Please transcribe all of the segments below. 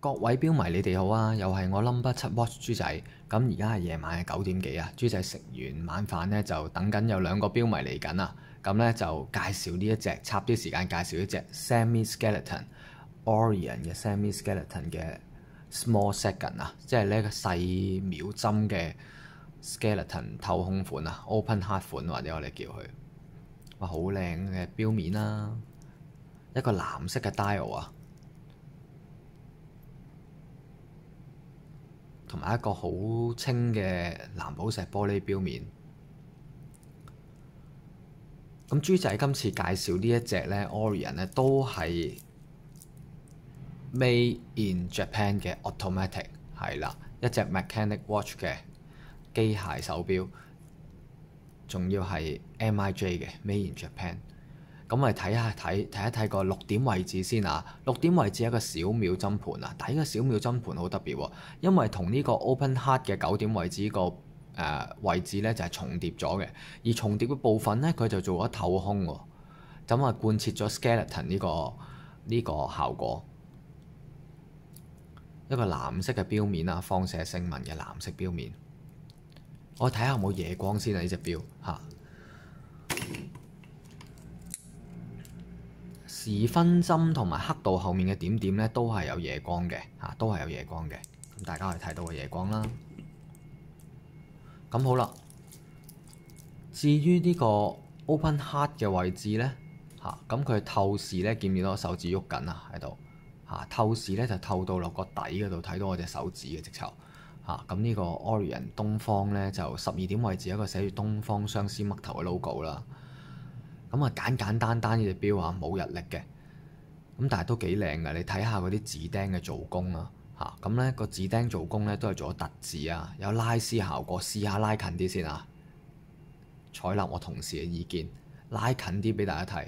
各位標迷，你哋好啊！又係我 Number 7 Watch 豬仔。咁而家係夜晚嘅9點幾啊。豬仔食完晚飯呢，就等緊有2個標迷嚟緊啊。咁呢，就介紹呢一隻，插啲時間介紹呢隻 Semi Skeleton Orion 嘅 Semi Skeleton 嘅 Small Second 啊，即係呢個細秒針嘅 Skeleton 透空款啊 ，Open Heart 款或者我哋叫佢。哇，好靚嘅標面啦，一個藍色嘅 dial 啊。同埋一個好清嘅藍寶石玻璃錶面。咁豬仔今次介紹呢一隻呢 Orion 呢，都係 Made in Japan 嘅 Automatic， 係啦，一隻 Mechanic Watch 嘅機械手錶，仲要係 MIJ 嘅 Made in Japan。咁我哋睇一睇個6點位置先啊。6點位置係一個小秒針盤啊，但係呢個小秒針盤好特別喎，因為同呢個 Open Heart 嘅9點位置個位置呢就係重疊咗嘅，而重疊嘅部分呢，佢就做咗透空喎，咁啊貫徹咗 Skeleton 呢個效果。一個藍色嘅錶面啊，放射性紋嘅藍色錶面。我睇下有冇夜光先啊，呢隻錶嚇。時分針同埋刻度後面嘅點點咧，都係有夜光嘅嚇，都係有夜光嘅。咁大家可以睇到個夜光啦。咁好啦，至於呢個 Open Heart 嘅位置咧嚇，咁佢透視咧，見唔見到我手指喐緊啊喺度嚇？透視咧就透到落個底嗰度，睇到我隻手指嘅直頭嚇。咁呢個 Orion 東方咧就12點位置一個寫住東方相思嘜頭嘅 logo 啦。咁啊簡單呢隻錶啊，冇日曆嘅，咁但係都幾靚嘅。你睇下嗰啲指釘嘅做工啦嚇，咁咧個指釘做工咧都係做咗凸字啊，有拉絲效果。試下拉近啲先啊，採納我同事嘅意見，拉近啲俾大家睇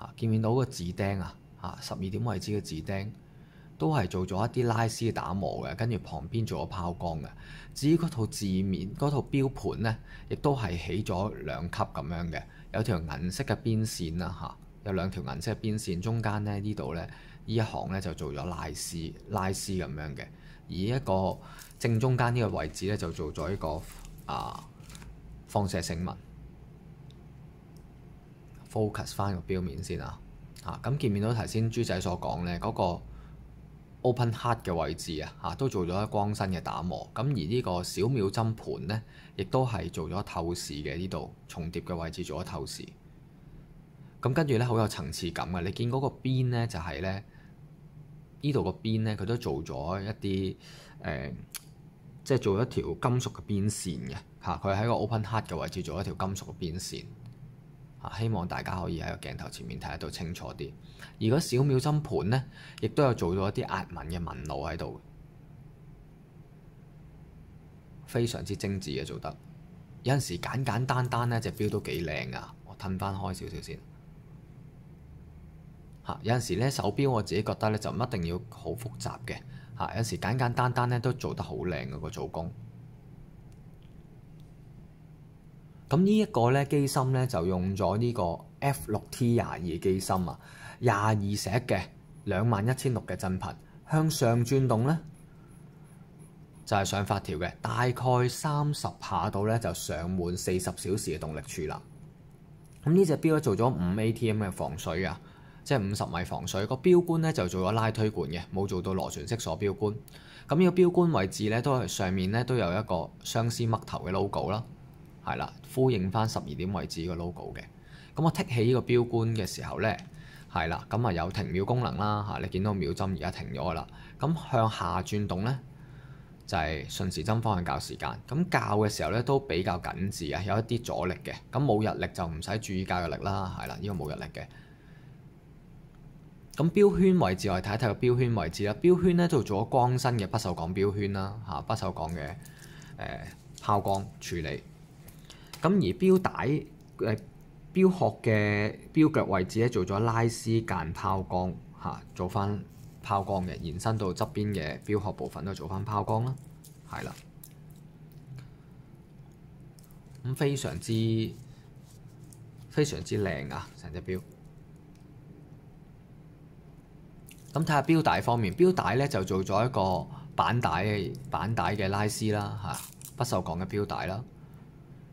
嚇。見唔見到個指釘啊嚇？12點位置嘅指釘都係做咗一啲拉絲嘅打磨嘅，跟住旁邊做咗拋光嘅。至於嗰套字面嗰套錶盤咧，亦都係起咗2級咁樣嘅。有條銀色嘅邊線啦嚇，有2條銀色嘅邊線，中間咧呢度咧呢一行咧就做咗拉絲咁樣嘅，而一個正中間呢個位置咧就做咗一個放射性紋。focus 翻個錶面先啊嚇，咁見唔見到頭先豬仔所講咧嗰個 Open Heart 嘅位置啊嚇，都做咗一光身嘅打磨。咁而呢個小秒針盤咧，亦都係做咗透視嘅，呢度重疊嘅位置做咗透視。咁跟住咧好有層次感嘅，你見嗰個邊咧就係咧呢度個邊咧，佢都做咗一啲即係做一條金屬嘅邊線嘅嚇。佢喺個 Open Heart 嘅位置做一條金屬嘅邊線嚇，希望大家可以喺個鏡頭前面睇得到清楚啲。而嗰小秒針盤咧，亦都有做咗一啲壓紋嘅紋路喺度，非常之精緻嘅做得。有陣時簡單咧，隻錶都幾靚噶。我褪翻開少少先嚇。有陣時咧手錶我自己覺得咧就唔一定要好複雜嘅嚇，有時簡單咧都做得好靚嘅個做工。咁呢一個咧機芯咧就用咗呢個 F6T22機芯啊，22石嘅21600嘅震頻，向上轉動咧就係上發條嘅，大概30下度咧就上滿40小時嘅動力柱啦。咁呢隻錶咧做咗5 ATM 嘅防水啊，即係50米防水。個錶冠咧就做咗拉推罐嘅，冇做到螺旋式鎖錶冠。咁呢個錶冠位置咧都係上面咧都有一個相思嘜頭嘅 logo 啦。係啦，呼應翻12點位置個 logo 嘅。咁我剔起呢個錶冠嘅時候咧，係啦，咁啊有停秒功能啦嚇。你見到秒針而家停咗啦。咁向下轉動咧就係順時針方向校時間。咁校嘅時候咧都比較緊緻啊，有一啲阻力嘅。咁冇日曆就唔使注意校嘅力啦。係啦，呢個冇日曆嘅。咁錶圈位置我哋睇一睇個錶圈位置啦。錶圈咧就做咗光身嘅不鏽鋼錶圈啦嚇，不鏽鋼嘅拋光處理。咁而錶帶錶殼嘅錶腳位置咧做咗拉絲間拋光嚇，做翻拋光嘅，延伸到側邊嘅錶殼部分都做翻拋光啦，係啦。咁非常之靚啊！成隻錶。咁睇下錶帶方面，錶帶咧就做咗一個板帶嘅拉絲啦，嚇不鏽鋼嘅錶帶啦。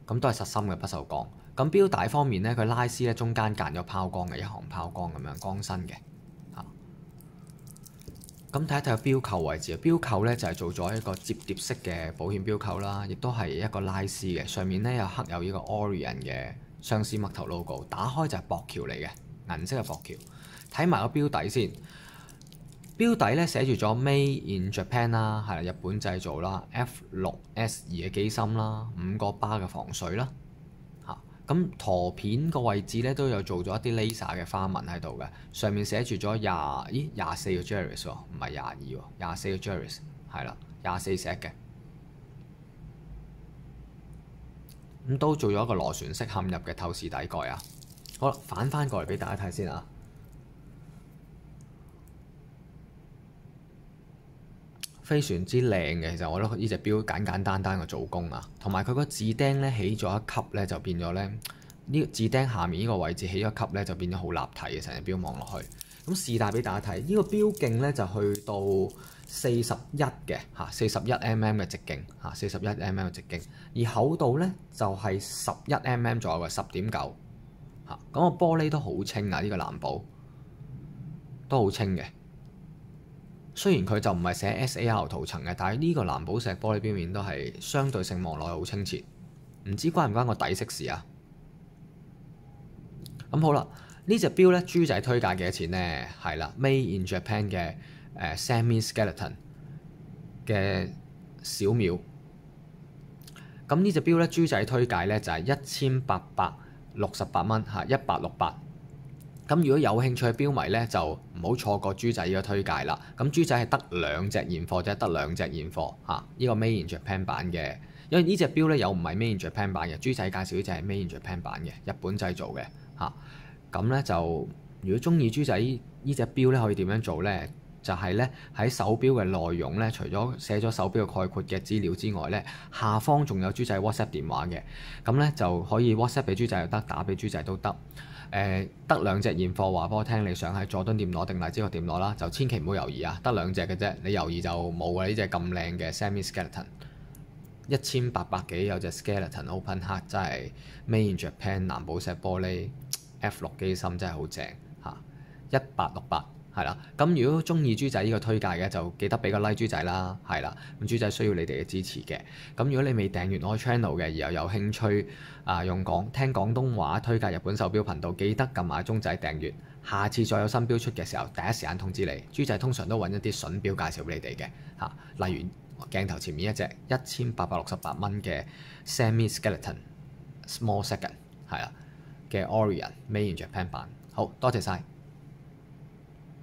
咁都係實心嘅不鏽鋼。咁錶帶方面咧，佢拉絲咧中間間咗拋光嘅，一行拋光咁樣光身嘅嚇。咁睇一睇個錶扣位置啊，錶扣咧就係做咗一個摺疊式嘅保險錶扣啦，亦都係一個拉絲嘅，上面咧有刻有呢個 Orient 嘅相思嘜頭 logo， 打開就係薄橋嚟嘅，銀色嘅薄橋。睇埋個錶底先。錶底咧寫住咗 Made in Japan 啦，係啦，日本製造啦 ，F6S2 嘅機芯啦，5個巴嘅防水啦，嚇咁陀片個位置咧都有做咗一啲 laser 嘅花紋喺度嘅，上面寫住咗24個 Jerris 喎，唔係22喎，24個 Jerris 係啦，24石嘅，咁都做咗一個螺旋式嵌入嘅透視底蓋啊。好啦，反翻過嚟俾大家睇先啊。非常之靚嘅，其實我覺得呢隻錶簡簡單單嘅做工啊，同埋佢個指釘咧起咗一級咧，就變咗咧呢個指釘下面呢個位置起咗一級咧，就變咗好立體嘅成隻錶望落去。咁試戴俾大家睇，呢個錶徑咧就去到41嘅嚇，41mm 嘅直徑嚇，41mm 嘅直徑，而厚度咧就係11mm 左右嘅10.9嚇。咁個玻璃都好清啊，呢個藍寶都好清嘅。雖然佢就唔係寫 SAR 塗層嘅，但係呢個藍寶石玻璃錶面都係相對性望落去好清澈，唔知關唔關個底色事啊？咁好啦，呢隻錶咧豬仔推介幾多錢呢？係啦，Made in Japan 嘅semi-skeleton 嘅小秒。咁呢隻錶咧豬仔推介咧就係1868蚊嚇，1868。咁如果有興趣嘅錶迷咧，就唔好錯過豬仔呢個推介啦。咁豬仔係得2隻現貨啫，得2隻現貨嚇。呢個 Made in Japan 版嘅，因為呢隻錶咧有唔係 Made in Japan 版嘅，豬仔介紹呢隻係 Made in Japan 版嘅，日本製造嘅嚇。咁咧就如果中意豬仔呢隻錶咧，可以點樣做咧？就係咧喺手錶嘅內容咧，除咗寫咗手錶嘅概括嘅資料之外咧，下方仲有豬仔 WhatsApp 電話嘅，咁咧就可以 WhatsApp 俾豬仔又得，打俾豬仔都得。得2隻現貨，話俾我聽，你想喺佐敦店攞定荔枝角店攞啦，就千祈唔好猶豫啊！得2隻嘅啫，你猶豫就冇㗎。呢隻咁靚嘅 semi-skeleton 1800幾有隻 skeleton open heart， 真係 Made in Japan 藍寶石玻璃 F6 機芯真係好正嚇，1868係啦。咁如果中意豬仔呢個推介嘅，就記得俾個 like 豬仔啦，係啦。咁豬仔需要你哋嘅支持嘅。咁如果你未訂閱我 channel 嘅，而又有興趣用聽廣東話推介日本手錶頻道，記得撳埋鐘仔訂閱。下次再有新錶出嘅時候，第一時間通知你。豬仔通常都揾一啲筍錶介紹俾你哋嘅嚇，例如鏡頭前面一隻1868蚊嘅 semi-skeleton small second 係啦嘅 Orient Made in Japan 版。好多謝晒。